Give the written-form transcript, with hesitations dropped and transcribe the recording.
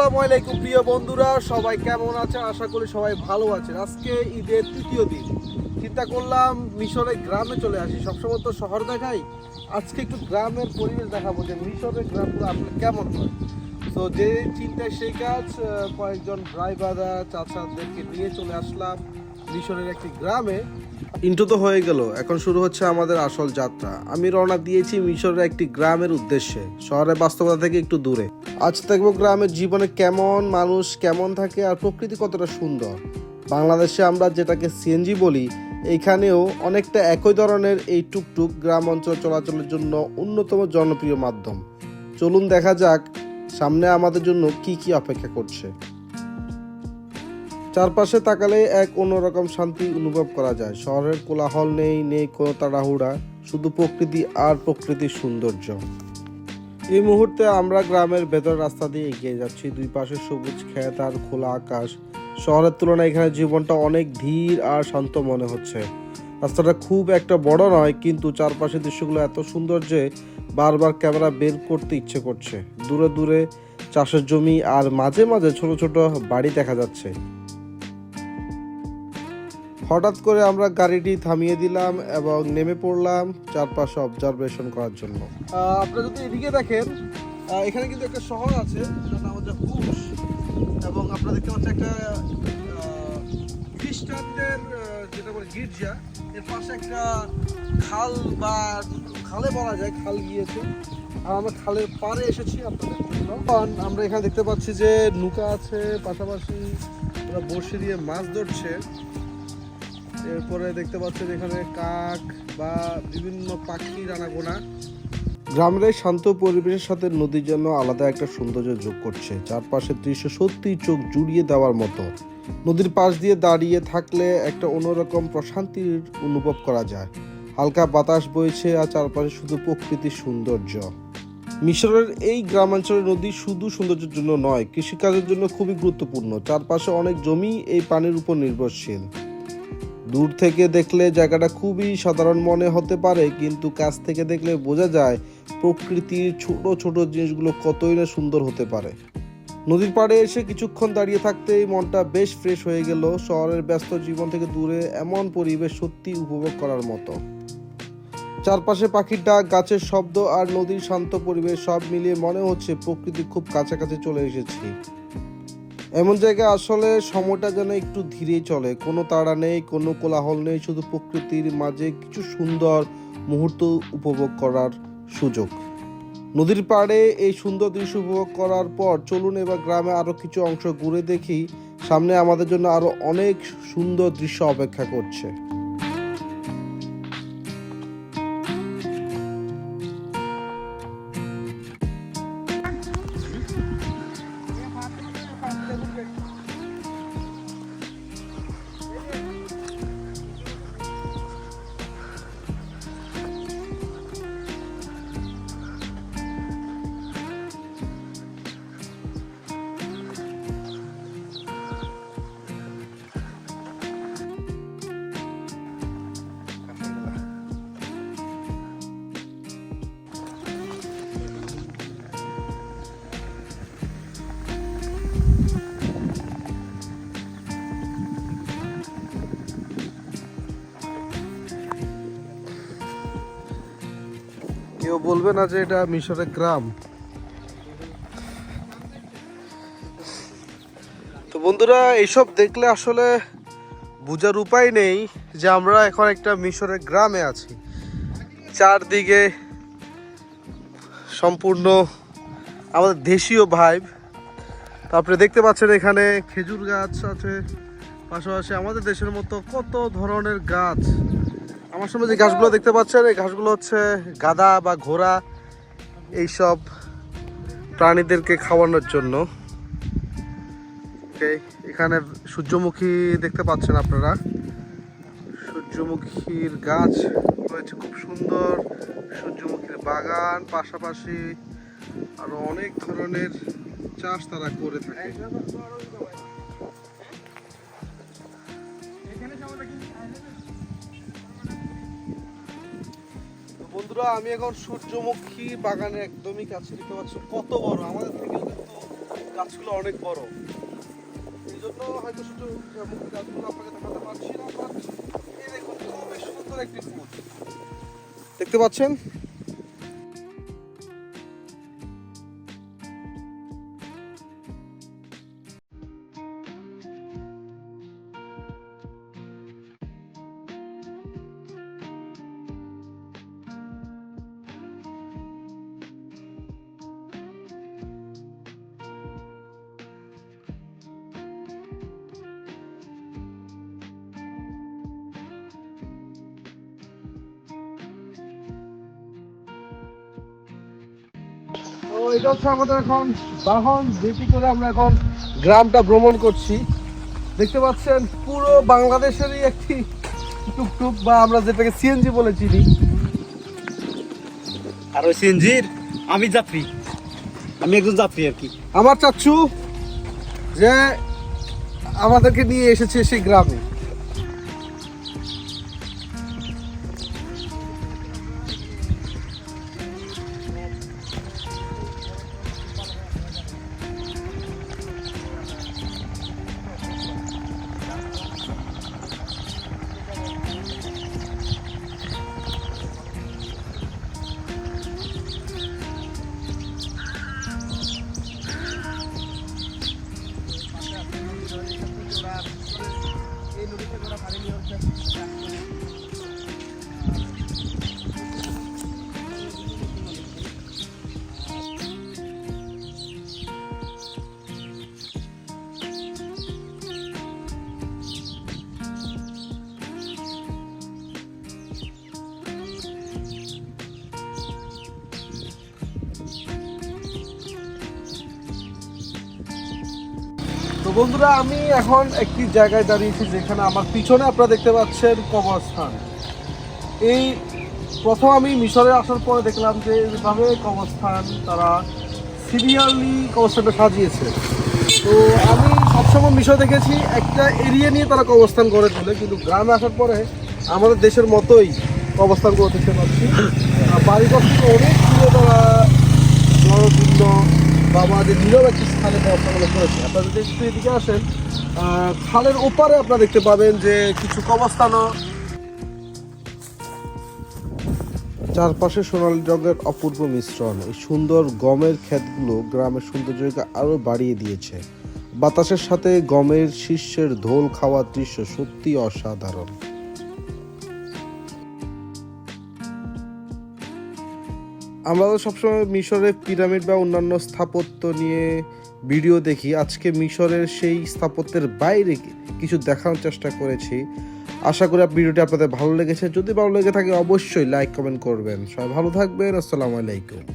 আসসালামু আলাইকুম প্রিয় বন্ধুরা, সবাই কেমন আছেন? আশা করি সবাই ভালো আছেন। আজকে ঈদের তৃতীয় দিন, চিন্তা করলাম মিশরের গ্রামে চলে আসি। সবসময় তো শহর দেখাই, আজকে একটু গ্রামের পরিবেশ দেখাবো যে মিশরের গ্রামগুলো আসলে কেমন হয়। তো যে চিন্তায় সেই কাজ, কয়েকজন ড্রাইভাররা চাচাদেরকে নিয়ে চলে আসলাম মিশরের একটি গ্রামে। ইন্ট্রো তো হয়ে গেল, এখন শুরু হচ্ছে আমাদের আসল যাত্রা। আমি রওনা দিয়েছি মিশরের একটি গ্রামের উদ্দেশ্যে, শহরের বাস্তবতা থেকে একটু দূরে। আজ দেখবো গ্রামের জীবনে কেমন মানুষ কেমন থাকে আর প্রকৃতি কতটা সুন্দর। বাংলাদেশে আমরা যেটাকে সিএনজি বলি, এইখানেও অনেকটা একই ধরনের এই টুকটুক গ্রাম অঞ্চল চলাচলের জন্য অন্যতম জনপ্রিয় মাধ্যম। চলুন দেখা যাক সামনে আমাদের জন্য কি কি অপেক্ষা করছে। চারপাশে তাকালে এক অন্যরকম শান্তি অনুভব করা যায়। শহরের কোলাহল নেই, নেই কোনো তাড়াহুড়া, শুধু প্রকৃতি আর প্রকৃতির সৌন্দর্য। এই মুহূর্তে আমরা গ্রামের ভেতর রাস্তা দিয়ে এগিয়ে যাচ্ছি। দুই পাশে সবুজ ক্ষেত আর খোলা আকাশ। শহরের তুলনায় এখানে জীবনটা অনেক ধীর আর শান্ত মনে হচ্ছে। রাস্তাটা খুব একটা বড় নয়, কিন্তু চারপাশের দৃশ্যগুলো এত সুন্দর যে বারবার ক্যামেরা বের করতে ইচ্ছে করছে। দূরে দূরে চাষের জমি আর মাঝে মাঝে ছোট ছোট বাড়ি দেখা যাচ্ছে। হঠাৎ করে আমরা গাড়িটি থামিয়ে দিলাম এবং নেমে পড়লাম চারপাশে অবজারভেশন করার জন্য। আপনারা যদি এদিকে দেখেন, এখানে কিন্তু একটা শহর আছে, যার নাম হচ্ছে হুস। এবং আপনারা দেখতে পাচ্ছেন একটা খ্রিস্টানদের যেটা বলে গির্জা, এর পাশে একটা খাল বা খালে বলা যায়, খাল গিয়েছে। আর আমরা খালের পাড়ে এসেছি আপনাদের জন্য। আমরা এখানে দেখতে পাচ্ছি যে নৌকা আছে, পাশাপাশি ওরা বড়শি দিয়ে মাছ ধরছে। এরপরে দেখতে পাচ্ছেন এখানে কাক বা বিভিন্ন পাখির আনাগোনা। গ্রামের এই শান্ত পরিবেশের সাথে নদী যেন আলাদা একটা সৌন্দর্য যোগ করছে। চারপাশের দৃশ্য সত্যি চোখ জুড়িয়ে দেওয়ার মতো। নদীর পাশ দিয়ে দাঁড়িয়ে থাকলে একটা অন্যরকম প্রশান্তির অনুভব করা যায়। হালকা বাতাস বইছে আর চারপাশে শুধু প্রকৃতির সৌন্দর্য। মিশরের এই গ্রামাঞ্চলের নদী শুধু সৌন্দর্যের জন্য নয়, কৃষিকাজের জন্য খুবই গুরুত্বপূর্ণ। চারপাশে অনেক জমি এই পানির উপর নির্ভরশীল। দূর থেকে দেখলে জায়গাটা খুবই সাধারণ মনে হতে পারে, কিন্তু কাছ থেকে দেখলে বোঝা যায় প্রকৃতির ছোট ছোট জিনিসগুলো কতই না সুন্দর হতে পারে। নদীর পাড়ে এসে কিছুক্ষণ দাঁড়িয়ে থাকতেই মনটা বেশ ফ্রেশ হয়ে গেল। শহরের ব্যস্ত জীবন থেকে দূরে এমন পরিবেশ সত্যি উপভোগ করার মতো। চারপাশে পাখির ডাক, গাছের শব্দ আর নদীর শান্ত পরিবেশ সব মিলিয়ে মনে হচ্ছে প্রকৃতি খুব কাছাকাছি চলে এসেছি। এমন জায়গায় আসলে সময়টা যেন একটু ধীরেই চলে, কোনো তাড়া নেই, কোনো কোলাহল নেই, শুধু প্রকৃতির মাঝে কিছু সুন্দর মুহূর্ত উপভোগ করার সুযোগ। নদীর পাড়ে এই সুন্দর দৃশ্য উপভোগ করার পর চলুন এবার গ্রামে আরো কিছু অংশ ঘুরে দেখি। সামনে আমাদের জন্য আরো অনেক সুন্দর দৃশ্য অপেক্ষা করছে। কেউ বলবে না যে এটা মিশরের গ্রাম। তো বন্ধুরা, এইসব দেখলে আসলে বোঝার উপায় নেই যে আমরা এখন একটা মিশরের গ্রামে আছি। চারদিকে সম্পূর্ণ আমাদের দেশীয় ভাইব। তারপরে দেখতে পাচ্ছেন এখানে খেজুর গাছ আছে, পাশাপাশি আমাদের দেশের মতো কত ধরনের গাছ। আমার সামনে যে ঘাসগুলো দেখতে পাচ্ছেন, এই ঘাসগুলো হচ্ছে গাধা বা ঘোড়া এইসব প্রাণীদেরকে খাওয়ানোর জন্য। এখানে সূর্যমুখী দেখতে পাচ্ছেন আপনারা, সূর্যমুখীর গাছ রয়েছে খুব সুন্দর, সূর্যমুখীর বাগান, পাশাপাশি আরো অনেক ধরনের চাষ তারা করে থাকে। বন্ধুরা, আমি এখন সূর্যমুখী বাগানে একদমই কাছে, দেখতে পাচ্ছি কত বড়, আমাদের থেকে কিন্তু গাছগুলো অনেক বড়, এই জন্য হয়তো শুধু মুক্তি গাছগুলো আপনাকে দেখাতে পারছি না। বাট এই দেখুন খুবই সুন্দর একটি ফুল দেখতে পাচ্ছেন। তো এটা হচ্ছে আমাদের এখন বাহন, যেটি করে আমরা এখন গ্রামটা ভ্রমণ করছি। দেখতে পাচ্ছেন পুরো বাংলাদেশেরই একটি টুকটুক, বা আমরা যেটাকে সিএনজি বলে চিনি। আর ওই সিএনজির আমি যাত্রী, আমি একজন যাত্রী আর কি। আমার চাচ্ছু যে আমাদেরকে নিয়ে এসেছে সেই গ্রামে। তো বন্ধুরা, আমি এখন একটি জায়গায় দাঁড়িয়েছি যেখানে আমার পিছনে আপনারা দেখতে পাচ্ছেন কবরস্থান। এই প্রথম আমি মিশরে আসার পরে দেখলাম যে এইভাবে কবরস্থান তারা সিরিয়ালি কবরস্থানটা সাজিয়েছে। তো আমি সবসময় মিশর দেখেছি একটা এরিয়া নিয়ে তারা কবরস্থান গড়ে তোলে, কিন্তু গ্রামে আসার পরে আমাদের দেশের মতোই কবরস্থান করে দেখতে পাচ্ছি। বাড়িঘর থেকে অনেক দূরে তারা জনশূন্য বা আমাদের নীরব একটি স্থানে কবরস্থানগুলো করেছে। আপনারা যদি একটু এদিকে আসেন, খালের ওপারে আপনারা দেখতে পাবেন যে কিছু কবরস্থানও। চারপাশে সোনালী রঙের অপূর্ব মিশ্রণ, এই সুন্দর গমের ক্ষেতগুলো গ্রামের সৌন্দর্যকে আরো বাড়িয়ে দিয়েছে। বাতাসের সাথে গমের শীর্ষের ধোল খাওয়ার দৃশ্য সত্যি অসাধারণ। আমরা তো সবসময় মিশরের পিরামিড বা অন্যান্য স্থাপত্য নিয়ে ভিডিও দেখি। আজকে মিশরের সেই স্থাপত্যের বাইরে কিছু দেখানোর চেষ্টা করেছি। আশা করি ভিডিওটি আপনাদের ভালো লেগেছে। যদি ভালো লেগে থাকে অবশ্যই লাইক কমেন্ট করবেন। সবাই ভালো থাকবেন। আসসালামু আলাইকুম।